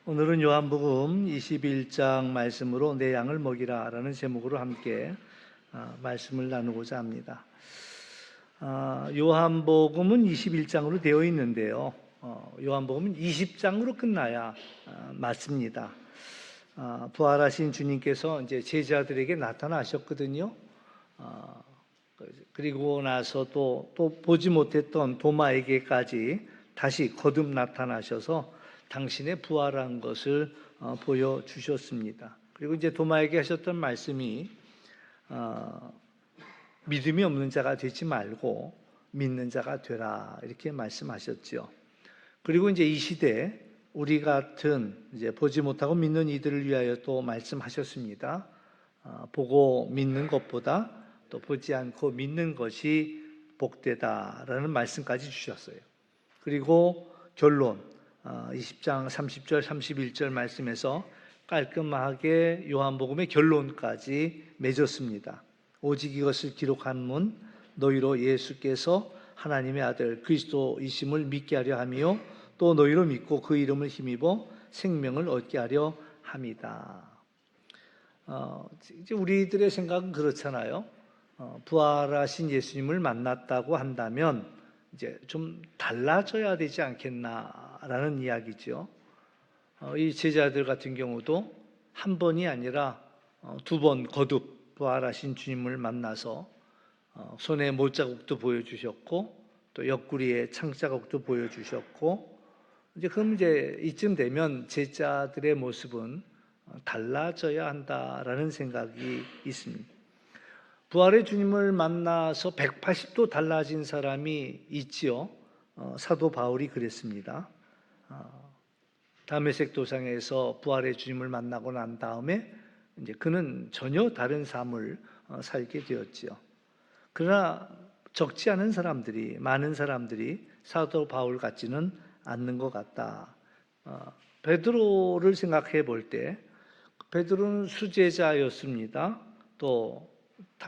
오늘은 요한복음 21장 말씀으로 내 양을 먹이라 라는 제목으로 함께 말씀을 나누고자 합니다. 요한복음은 21장으로 되어 있는데요. 요한복음은 20장으로 끝나야 맞습니다. 부활하신 주님께서 이제 제자들에게 나타나셨거든요. 그리고 나서 또 보지 못했던 도마에게까지 다시 거듭 나타나셔서 당신의 부활한 것을 보여주셨습니다. 그리고 이제 도마에게 하셨던 말씀이 믿음이 없는 자가 되지 말고 믿는 자가 되라 이렇게 말씀하셨죠. 그리고 이제 이 시대 우리 같은 이제 보지 못하고 믿는 이들을 위하여 또 말씀하셨습니다. 보고 믿는 것보다 또 보지 않고 믿는 것이 복되다라는 말씀까지 주셨어요. 그리고 결론 20장 30절 31절 말씀에서 깔끔하게 요한복음의 결론까지 맺었습니다. 오직 이것을 기록한 너희로 예수께서 하나님의 아들 그리스도이심을 믿게 하려 하며 또 너희로 믿고 그 이름을 힘입어 생명을 얻게 하려 함이다. 이제 우리들의 생각은 그렇잖아요. 부활하신 예수님을 만났다고 한다면 이제 좀 달라져야 되지 않겠나라는 이야기죠. 이 제자들 같은 경우도 한 번이 아니라 두 번 거듭 부활하신 주님을 만나서 손에 못자국도 보여주셨고 또 옆구리에 창자국도 보여주셨고 그럼 이제 이쯤 되면 제자들의 모습은 달라져야 한다라는 생각이 있습니다. 부활의 주님을 만나서 180도 달라진 사람이 있지요. 사도 바울이 그랬습니다. 다메섹 도상에서 부활의 주님을 만나고 난 다음에 이제 그는 전혀 다른 삶을 살게 되었지요. 그러나 적지 않은 사람들이, 많은 사람들이 사도 바울 같지는 않는 것 같다. 베드로를 생각해 볼 때 베드로는 수제자였습니다. 또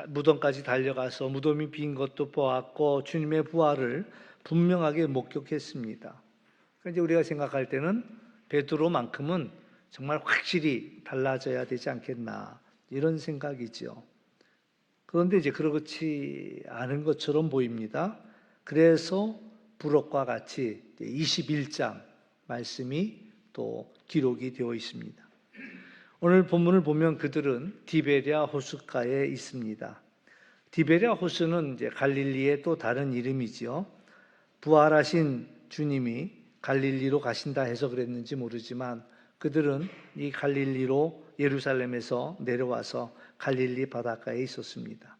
무덤까지 달려가서 무덤이 빈 것도 보았고 주님의 부활을 분명하게 목격했습니다. 이제 우리가 생각할 때는 베드로만큼은 정말 확실히 달라져야 되지 않겠나 이런 생각이죠. 그런데 이제 그렇지 않은 것처럼 보입니다. 그래서 부록과 같이 21장 말씀이 또 기록이 되어 있습니다. 오늘 본문을 보면 그들은 디베랴 호숫가에 있습니다. 디베랴 호수는 이제 갈릴리의 또 다른 이름이지요. 부활하신 주님이 갈릴리로 가신다 해서 그랬는지 모르지만 그들은 이 갈릴리로 예루살렘에서 내려와서 갈릴리 바닷가에 있었습니다.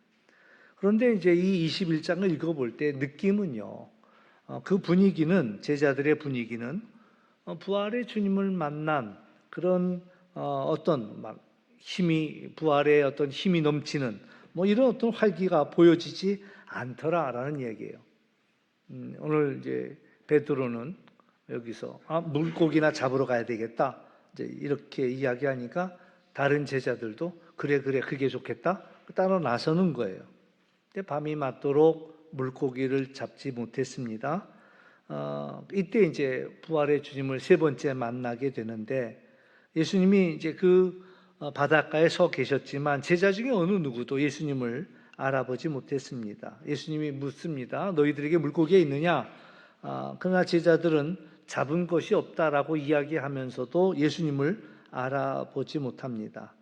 그런데 이제 이 21장을 읽어볼 때 느낌은요, 그 분위기는, 제자들의 분위기는 부활의 주님을 만난 그런 어떤 부활의 어떤 힘이 넘치는 이런 어떤 활기가 보여지지 않더라라는 얘기예요. 오늘 이제 베드로는 여기서 물고기나 잡으러 가야 되겠다 이제 이렇게 이야기하니까 다른 제자들도 그래 그게 좋겠다 따라 나서는 거예요. 근데 밤이 맞도록 물고기를 잡지 못했습니다. 이때 이제 부활의 주님을 세 번째 만나게 되는데 예수님이 이제 그 바닷가에 서 계셨지만 제자 중에 어느 누구도 예수님을 알아보지 못했습니다. 예수님이 묻습니다. 너희들에게 물고기가 있느냐? 그러나 제자들은 잡은 것이 없다라고 이야기하면서도 예수님을 알아보지 못합니다.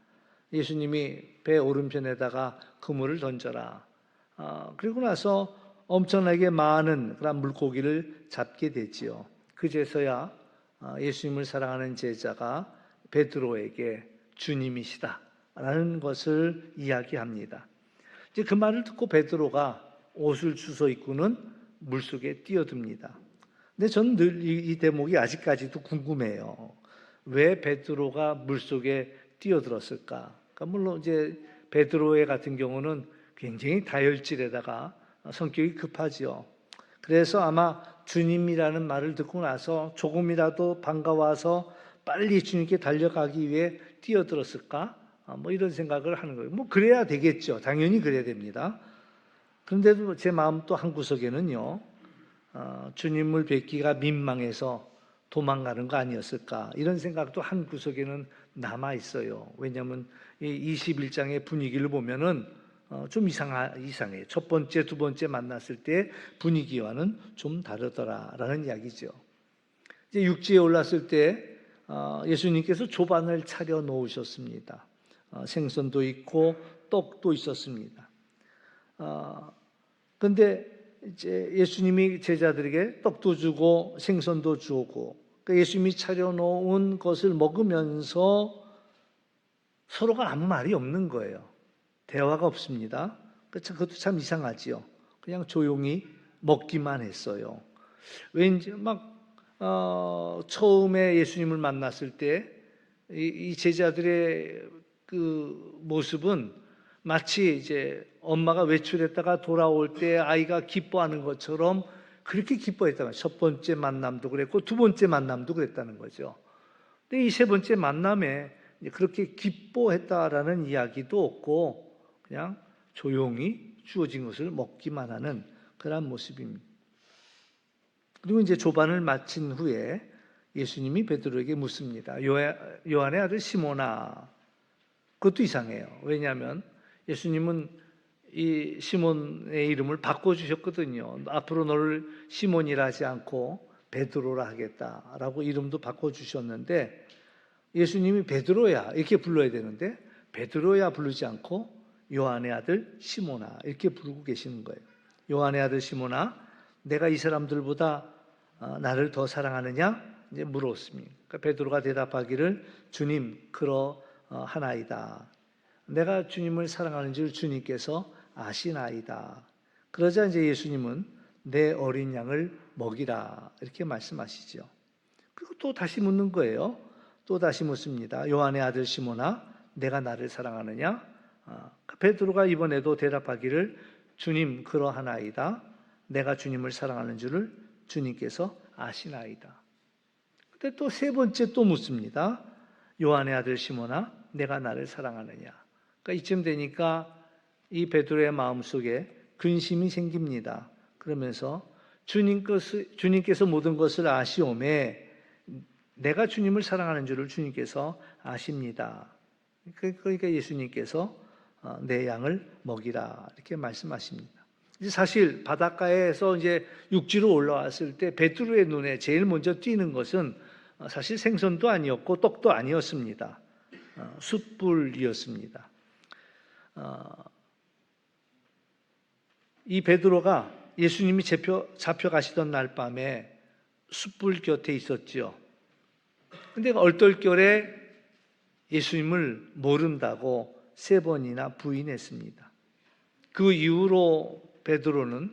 예수님이 배 오른편에다가 그물을 던져라. 그리고 나서 엄청나게 많은 그런 물고기를 잡게 되지요. 그제서야 예수님을 사랑하는 제자가 베드로에게 주님이시다라는 것을 이야기합니다. 이제 그 말을 듣고 베드로가 옷을 주워 입고는 물속에 뛰어듭니다. 근데 저는 늘 이 대목이 아직까지도 궁금해요. 왜 베드로가 물속에 뛰어들었을까? 그러니까 물론 이제 베드로의 같은 경우는 굉장히 다혈질에다가 성격이 급하지요. 그래서 아마 주님이라는 말을 듣고 나서 조금이라도 반가워서 빨리 주님께 달려가기 위해 뛰어들었을까? 이런 생각을 하는 거예요. 그래야 되겠죠. 당연히 그래야 됩니다. 그런데도 제 마음 또 한 구석에는요, 주님을 뵙기가 민망해서 도망가는 거 아니었을까, 이런 생각도 한 구석에는 남아 있어요. 왜냐하면 이 21장의 분위기를 보면은 좀 이상해요. 첫 번째, 두 번째 만났을 때 분위기와는 좀 다르더라라는 이야기죠. 이제 육지에 올랐을 때 예수님께서 조반을 차려 놓으셨습니다. 생선도 있고 떡도 있었습니다. 그런데 이제 예수님이 제자들에게 떡도 주고 생선도 주고, 예수님이 차려 놓은 것을 먹으면서 서로가 아무 말이 없는 거예요. 대화가 없습니다. 그것도 참 이상하지요. 그냥 조용히 먹기만 했어요. 왠지 처음에 예수님을 만났을 때 이 제자들의 그 모습은 마치 이제 엄마가 외출했다가 돌아올 때 아이가 기뻐하는 것처럼 그렇게 기뻐했다는 거예요. 첫 번째 만남도 그랬고 두 번째 만남도 그랬다는 거죠. 근데 이 세 번째 만남에 그렇게 기뻐했다라는 이야기도 없고 그냥 조용히 주어진 것을 먹기만 하는 그런 모습입니다. 그리고 이제 조반을 마친 후에 예수님이 베드로에게 묻습니다. 요한의 아들 시몬아. 그것도 이상해요. 왜냐하면 예수님은 이 시몬의 이름을 바꿔주셨거든요. 앞으로 너를 시몬이라 하지 않고 베드로라 하겠다라고 이름도 바꿔주셨는데, 예수님이 베드로야 이렇게 불러야 되는데 베드로야 부르지 않고 요한의 아들 시몬아 이렇게 부르고 계시는 거예요. 요한의 아들 시몬아, 내가 이 사람들보다 나를 더 사랑하느냐? 이제 물었습니다. 그러니까 베드로가 대답하기를 주님 그러하나이다. 내가 주님을 사랑하는 줄 주님께서 아시나이다. 그러자 이제 예수님은 내 어린 양을 먹이라 이렇게 말씀하시죠. 그리고 또 다시 묻는 거예요. 또 다시 묻습니다. 요한의 아들 시몬아, 내가 나를 사랑하느냐? 베드로가 이번에도 대답하기를 주님 그러하나이다. 내가 주님을 사랑하는 줄을 주님께서 아시나이다. 근데 또 세 번째 또 묻습니다. 요한의 아들 시몬아, 내가 나를 사랑하느냐? 그러니까 이쯤 되니까 이 베드로의 마음속에 근심이 생깁니다. 그러면서 주님께서 모든 것을 아시오매 내가 주님을 사랑하는 줄을 주님께서 아십니다. 그러니까 예수님께서 내 양을 먹이라 이렇게 말씀하십니다. 사실 바닷가에서 이제 육지로 올라왔을 때 베드로의 눈에 제일 먼저 띄는 것은 사실 생선도 아니었고 떡도 아니었습니다. 숯불이었습니다. 이 베드로가 예수님이 잡혀가시던 날 밤에 숯불 곁에 있었지요. 근데 얼떨결에 예수님을 모른다고 3번이나 부인했습니다. 그 이후로 베드로는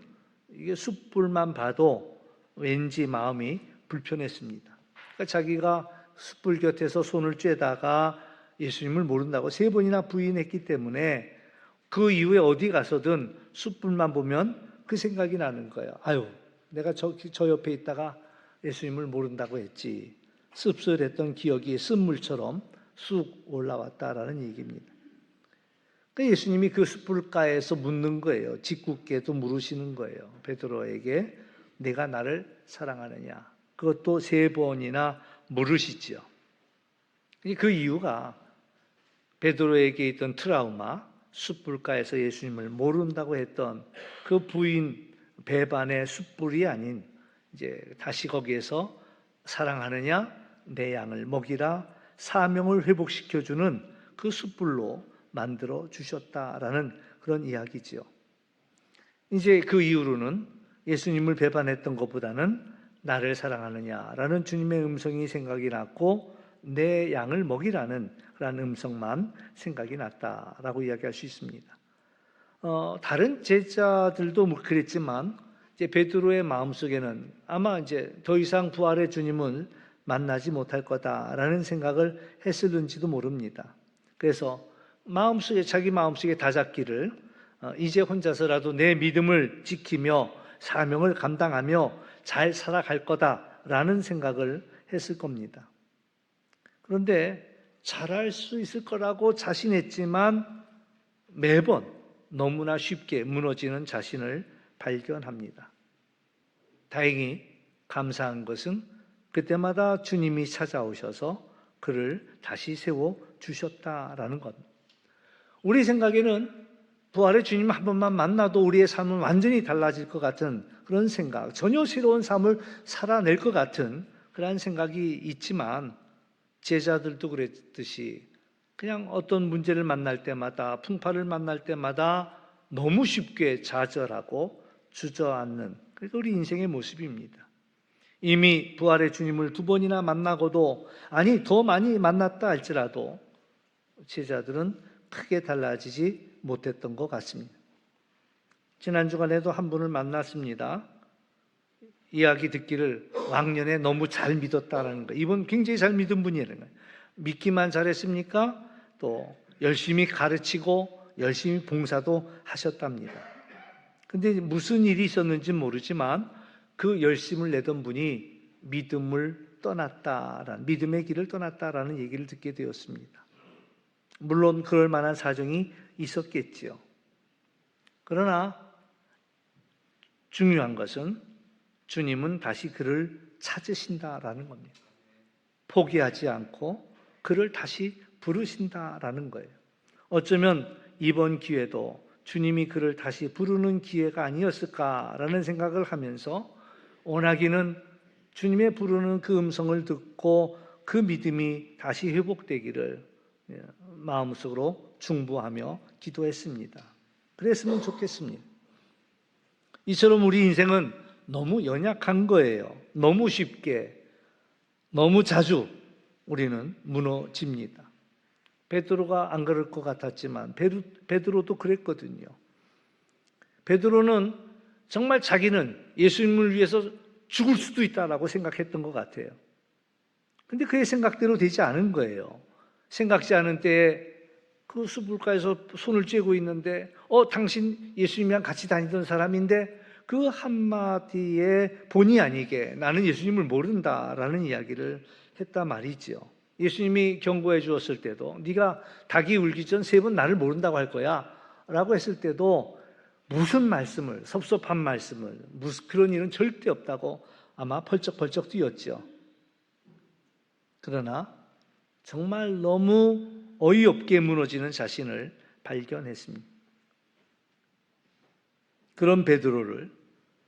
이게 숯불만 봐도 왠지 마음이 불편했습니다. 그러니까 자기가 숯불 곁에서 손을 쬐다가 예수님을 모른다고 3번이나 부인했기 때문에 그 이후에 어디 가서든 숯불만 보면 그 생각이 나는 거예요. 아유, 내가 저 옆에 있다가 예수님을 모른다고 했지. 씁쓸했던 기억이 쓴물처럼 쑥 올라왔다라는 얘기입니다. 그러니까 예수님이 그 숯불가에서 묻는 거예요. 짓궂게도 물으시는 거예요. 베드로에게 내가 나를 사랑하느냐? 그것도 3번이나 물으시죠. 그 이유가 베드로에게 있던 트라우마, 숯불가에서 예수님을 모른다고 했던 그 부인 배반의 숯불이 아닌 이제 다시 거기에서 사랑하느냐? 내 양을 먹이라 사명을 회복시켜주는 그 숯불로 만들어 주셨다라는 그런 이야기지요. 이제 그 이후로는 예수님을 배반했던 것보다는 나를 사랑하느냐라는 주님의 음성이 생각이 났고 내 양을 먹이라는 그런 음성만 생각이 났다라고 이야기할 수 있습니다. 다른 제자들도 그랬지만 이제 베드로의 마음속에는 아마 이제 더 이상 부활의 주님을 만나지 못할 거다라는 생각을 했을는지도 모릅니다. 그래서 자기 마음속에 다잡기를 이제 혼자서라도 내 믿음을 지키며 사명을 감당하며 잘 살아갈 거다라는 생각을 했을 겁니다. 그런데 잘할 수 있을 거라고 자신했지만 매번 너무나 쉽게 무너지는 자신을 발견합니다. 다행히 감사한 것은 그때마다 주님이 찾아오셔서 그를 다시 세워주셨다라는 것. 우리 생각에는 부활의 주님 한 번만 만나도 우리의 삶은 완전히 달라질 것 같은 그런 생각, 전혀 새로운 삶을 살아낼 것 같은 그런 생각이 있지만 제자들도 그랬듯이 그냥 어떤 문제를 만날 때마다, 풍파를 만날 때마다 너무 쉽게 좌절하고 주저앉는, 그게 우리 인생의 모습입니다. 이미 부활의 주님을 2번이나 만나고도, 아니 더 많이 만났다 할지라도 제자들은 크게 달라지지 못했던 것 같습니다. 지난 주간에도 한 분을 만났습니다. 이야기 듣기를 왕년에 너무 잘 믿었다라는 거. 이분 굉장히 잘 믿은 분이라는 거예요. 믿기만 잘했습니까? 또 열심히 가르치고 열심히 봉사도 하셨답니다. 근데 무슨 일이 있었는지 모르지만 그 열심을 내던 분이 믿음의 길을 떠났다라는 얘기를 듣게 되었습니다. 물론 그럴 만한 사정이 있었겠지요. 그러나 중요한 것은 주님은 다시 그를 찾으신다라는 겁니다. 포기하지 않고 그를 다시 부르신다라는 거예요. 어쩌면 이번 기회도 주님이 그를 다시 부르는 기회가 아니었을까라는 생각을 하면서 원하기는 주님의 부르는 그 음성을 듣고 그 믿음이 다시 회복되기를 마음속으로 중보하며 기도했습니다. 그랬으면 좋겠습니다. 이처럼 우리 인생은 너무 연약한 거예요. 너무 쉽게, 너무 자주 우리는 무너집니다. 베드로가 안 그럴 것 같았지만 베드로도 그랬거든요. 베드로는 정말 자기는 예수님을 위해서 죽을 수도 있다라고 생각했던 것 같아요. 근데 그의 생각대로 되지 않은 거예요. 생각지 않은 때에 그 숯불가에서 손을 쬐고 있는데 당신 예수님이랑 같이 다니던 사람인데 그 한마디에 본의 아니게 나는 예수님을 모른다라는 이야기를 했단 말이죠. 예수님이 경고해 주었을 때도 네가 닭이 울기 전 3번 나를 모른다고 할 거야 라고 했을 때도 무슨 말씀을, 섭섭한 말씀을, 무슨 그런 일은 절대 없다고 아마 펄쩍펄쩍 뛰었죠. 그러나 정말 너무 어이없게 무너지는 자신을 발견했습니다. 그런 베드로를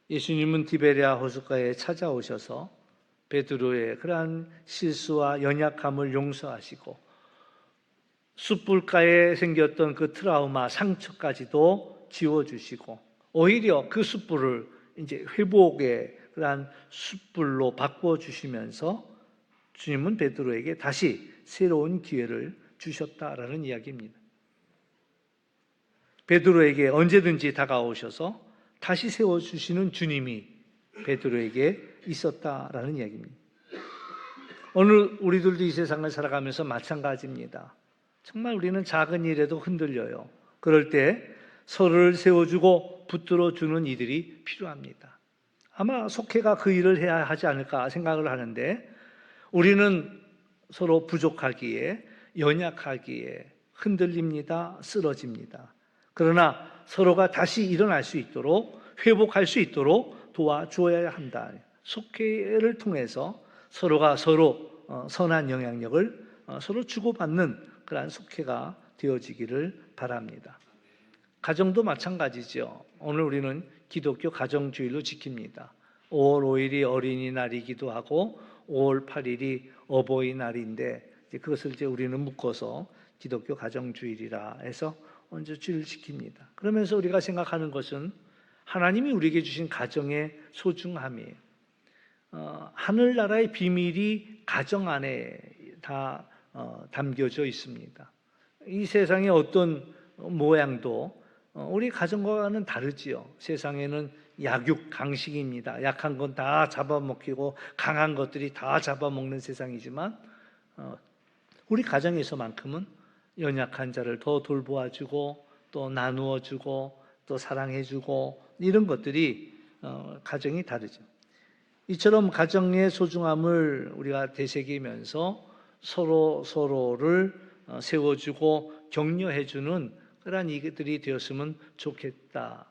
예수님은 디베랴 호숫가에 찾아오셔서 베드로의 그러한 실수와 연약함을 용서하시고 숯불가에 생겼던 그 트라우마, 상처까지도 지워주시고 오히려 그 숯불을 이제 회복의 그러한 숯불로 바꿔주시면서 주님은 베드로에게 다시 새로운 기회를 주셨다라는 이야기입니다. 베드로에게 언제든지 다가오셔서 다시 세워주시는 주님이 베드로에게 있었다라는 이야기입니다. 오늘 우리들도 이 세상을 살아가면서 마찬가지입니다. 정말 우리는 작은 일에도 흔들려요. 그럴 때 서로를 세워주고 붙들어주는 이들이 필요합니다. 아마 속회가 그 일을 해야 하지 않을까 생각을 하는데 우리는 서로 부족하기에 연약하기에 흔들립니다. 쓰러집니다. 그러나 서로가 다시 일어날 수 있도록 회복할 수 있도록 도와주어야 한다. 속회를 통해서 서로가 서로 선한 영향력을 서로 주고받는 그러한 속회가 되어지기를 바랍니다. 가정도 마찬가지죠. 오늘 우리는 기독교 가정주일로 지킵니다. 5월 5일이 어린이날이기도 하고 5월 8일이 어버이날인데 그것을 이제 우리는 묶어서 기독교 가정주일이라 해서 먼저 주일을 지킵니다. 그러면서 우리가 생각하는 것은 하나님이 우리에게 주신 가정의 소중함이에요. 하늘나라의 비밀이 가정 안에 다 담겨져 있습니다. 이 세상의 어떤 모양도 우리 가정과는 다르지요. 세상에는 약육 강식입니다. 약한 건 다 잡아먹히고 강한 것들이 다 잡아먹는 세상이지만 우리 가정에서만큼은 연약한 자를 더 돌보아주고 또 나누어주고 또 사랑해주고 이런 것들이 가정이 다르죠. 이처럼 가정의 소중함을 우리가 되새기면서 서로를 세워주고 격려해주는 그러한 이들이 되었으면 좋겠다.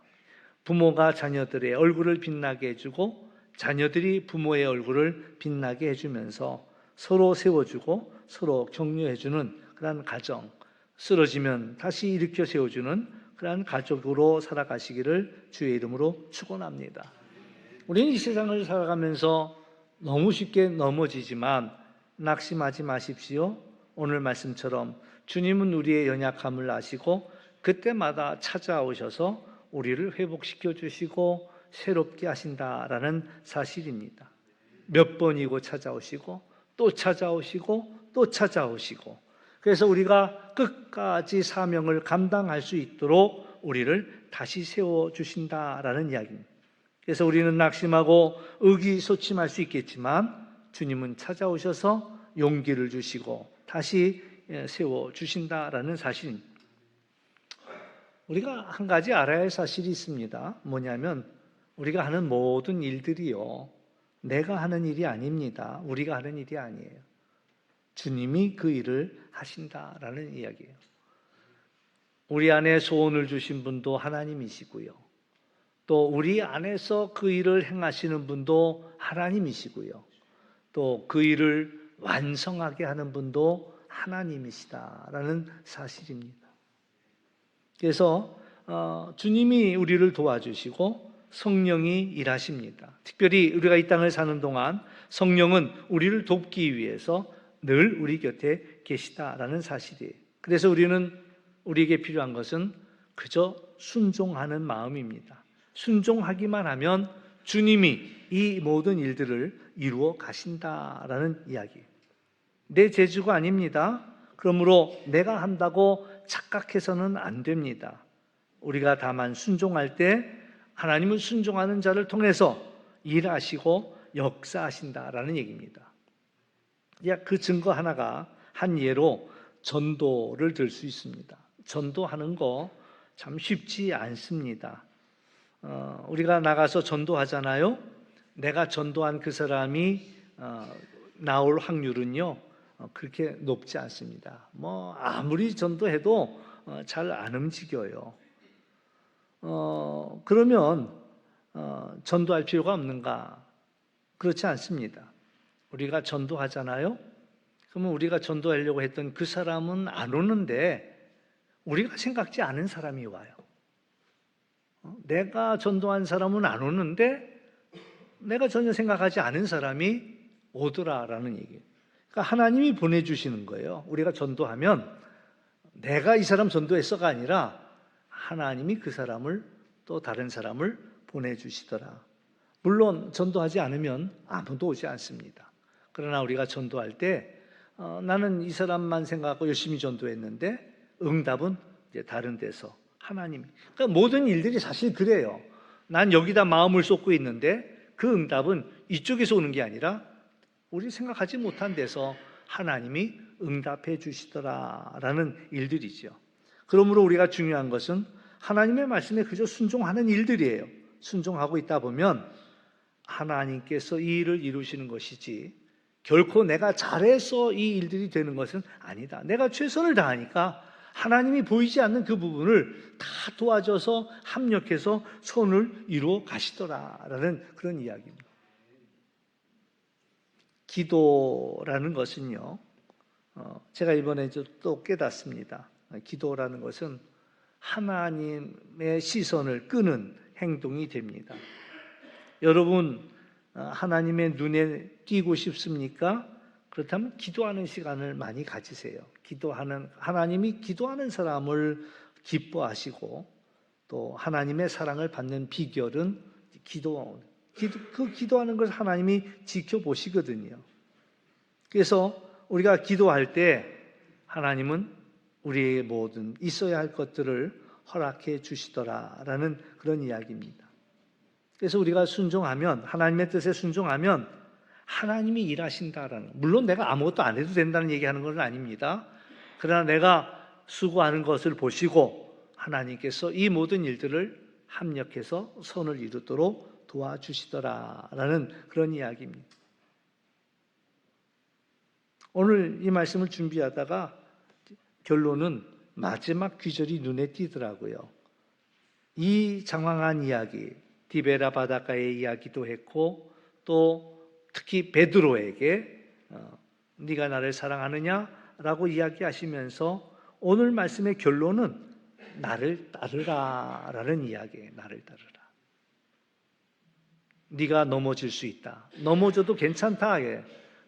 부모가 자녀들의 얼굴을 빛나게 해주고 자녀들이 부모의 얼굴을 빛나게 해주면서 서로 세워주고 서로 격려해주는 그러한 가정, 쓰러지면 다시 일으켜 세워주는 그러한 가족으로 살아가시기를 주의 이름으로 축원합니다. 우리는 이 세상을 살아가면서 너무 쉽게 넘어지지만 낙심하지 마십시오. 오늘 말씀처럼 주님은 우리의 연약함을 아시고 그때마다 찾아오셔서 우리를 회복시켜 주시고 새롭게 하신다라는 사실입니다. 몇 번이고 찾아오시고 또 찾아오시고 또 찾아오시고, 그래서 우리가 끝까지 사명을 감당할 수 있도록 우리를 다시 세워주신다라는 이야기입니다. 그래서 우리는 낙심하고 의기소침할 수 있겠지만 주님은 찾아오셔서 용기를 주시고 다시 세워주신다라는 사실입니다. 우리가 한 가지 알아야 할 사실이 있습니다. 뭐냐면 우리가 하는 모든 일들이요, 내가 하는 일이 아닙니다. 우리가 하는 일이 아니에요. 주님이 그 일을 하신다라는 이야기예요. 우리 안에 소원을 주신 분도 하나님이시고요, 또 우리 안에서 그 일을 행하시는 분도 하나님이시고요, 또 그 일을 완성하게 하는 분도 하나님이시다라는 사실입니다. 그래서 주님이 우리를 도와주시고 성령이 일하십니다. 특별히 우리가 이 땅을 사는 동안 성령은 우리를 돕기 위해서 늘 우리 곁에 계시다라는 사실이에요. 그래서 우리에게 필요한 것은 그저 순종하는 마음입니다. 순종하기만 하면 주님이 이 모든 일들을 이루어 가신다라는 이야기예요. 내 재주가 아닙니다. 그러므로 내가 한다고 착각해서는 안 됩니다. 우리가 다만 순종할 때 하나님은 순종하는 자를 통해서 일하시고 역사하신다라는 얘기입니다. 그 증거 하나가 한 예로 전도를 들 수 있습니다. 전도하는 거 참 쉽지 않습니다. 우리가 나가서 전도하잖아요. 내가 전도한 그 사람이 나올 확률은요, 그렇게 높지 않습니다. 아무리 전도해도 잘 안 움직여요. 그러면 전도할 필요가 없는가? 그렇지 않습니다. 우리가 전도하잖아요. 그러면 우리가 전도하려고 했던 그 사람은 안 오는데 우리가 생각지 않은 사람이 와요. 내가 전도한 사람은 안 오는데 내가 전혀 생각하지 않은 사람이 오더라라는 얘기예요. 그러니까 하나님이 보내주시는 거예요. 우리가 전도하면 내가 이 사람 전도했어가 아니라 하나님이 그 사람을, 또 다른 사람을 보내주시더라. 물론 전도하지 않으면 아무도 오지 않습니다. 그러나 우리가 전도할 때 나는 이 사람만 생각하고 열심히 전도했는데 응답은 이제 다른 데서 하나님. 그러니까 모든 일들이 사실 그래요. 난 여기다 마음을 쏟고 있는데 그 응답은 이쪽에서 오는 게 아니라 우리 생각하지 못한 데서 하나님이 응답해 주시더라라는 일들이죠. 그러므로 우리가 중요한 것은 하나님의 말씀에 그저 순종하는 일들이에요. 순종하고 있다 보면 하나님께서 이 일을 이루시는 것이지 결코 내가 잘해서 이 일들이 되는 것은 아니다. 내가 최선을 다하니까 하나님이 보이지 않는 그 부분을 다 도와줘서 합력해서 손을 이루어 가시더라라는 그런 이야기입니다. 기도라는 것은요, 제가 이번에 또 깨닫습니다. 기도라는 것은 하나님의 시선을 끄는 행동이 됩니다. 여러분, 하나님의 눈에 띄고 싶습니까? 그렇다면 기도하는 시간을 많이 가지세요. 하나님이 기도하는 사람을 기뻐하시고 또 하나님의 사랑을 받는 비결은 그 기도하는 걸 하나님이 지켜보시거든요. 그래서 우리가 기도할 때 하나님은 우리의 모든 있어야 할 것들을 허락해 주시더라라는 그런 이야기입니다. 그래서 우리가 순종하면, 하나님의 뜻에 순종하면 하나님이 일하신다라는, 물론 내가 아무것도 안 해도 된다는 얘기하는 건 아닙니다. 그러나 내가 수고하는 것을 보시고 하나님께서 이 모든 일들을 합력해서 선을 이루도록 도와주시더라라는 그런 이야기입니다. 오늘 이 말씀을 준비하다가 결론은 마지막 귀절이 눈에 띄더라고요. 이 장황한 이야기, 디베라 바닷가의 이야기도 했고 또 특히 베드로에게 네가 나를 사랑하느냐라고 이야기하시면서 오늘 말씀의 결론은 나를 따르라라는 이야기예요. 나를 따르라. 네가 넘어질 수 있다. 넘어져도 괜찮다.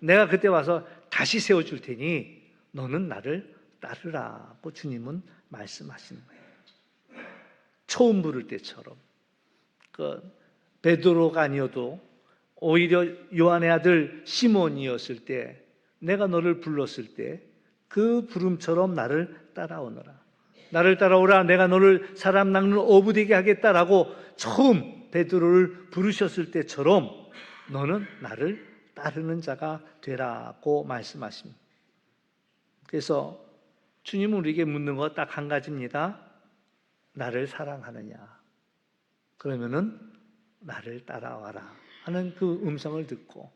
내가 그때 와서 다시 세워줄 테니 너는 나를 따르라고 주님은 말씀하시는 거예요. 처음 부를 때처럼 베드로가 아니어도 오히려 요한의 아들 시몬이었을 때 내가 너를 불렀을 때 그 부름처럼 나를 따라오너라. 나를 따라오라. 내가 너를 사람 낚는 어부되게 하겠다라고 처음 베드로를 부르셨을 때처럼 너는 나를 따르는 자가 되라고 말씀하십니다. 그래서 주님은 우리에게 묻는 것 딱 한 가지입니다. 나를 사랑하느냐? 그러면은 나를 따라와라 하는 그 음성을 듣고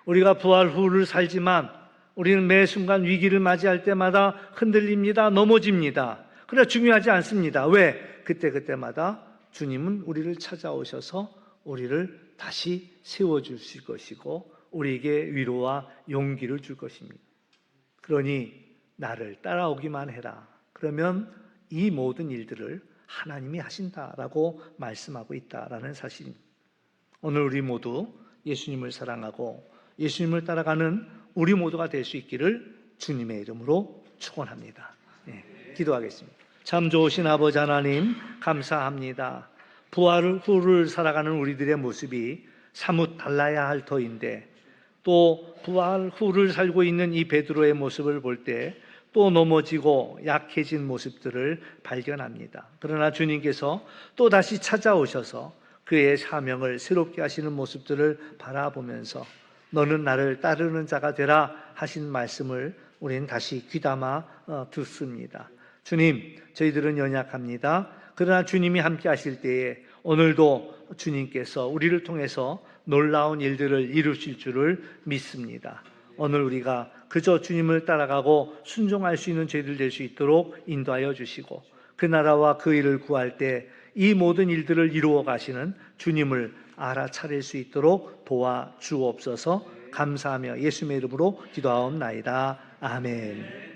우리가 부활 후를 살지만 우리는 매 순간 위기를 맞이할 때마다 흔들립니다. 넘어집니다. 그러나 중요하지 않습니다. 왜? 그때마다 주님은 우리를 찾아오셔서 우리를 다시 세워주실 것이고 우리에게 위로와 용기를 줄 것입니다. 그러니 나를 따라오기만 해라. 그러면 이 모든 일들을 하나님이 하신다라고 말씀하고 있다라는 사실입니다. 오늘 우리 모두 예수님을 사랑하고 예수님을 따라가는 우리 모두가 될 수 있기를 주님의 이름으로 축원합니다. 기도하겠습니다. 참 좋으신 아버지 하나님 감사합니다. 부활 후를 살아가는 우리들의 모습이 사뭇 달라야 할 터인데 또 부활 후를 살고 있는 이 베드로의 모습을 볼 때 또 넘어지고 약해진 모습들을 발견합니다. 그러나 주님께서 또 다시 찾아오셔서 그의 사명을 새롭게 하시는 모습들을 바라보면서 너는 나를 따르는 자가 되라 하신 말씀을 우리는 다시 귀담아 듣습니다. 주님, 저희들은 연약합니다. 그러나 주님이 함께 하실 때에 오늘도 주님께서 우리를 통해서 놀라운 일들을 이루실 줄을 믿습니다. 오늘 우리가 그저 주님을 따라가고 순종할 수 있는 저희들 될 수 있도록 인도하여 주시고 그 나라와 그 일을 구할 때 이 모든 일들을 이루어 가시는 주님을 알아차릴 수 있도록 도와주옵소서. 감사하며 예수님의 이름으로 기도하옵나이다. 아멘.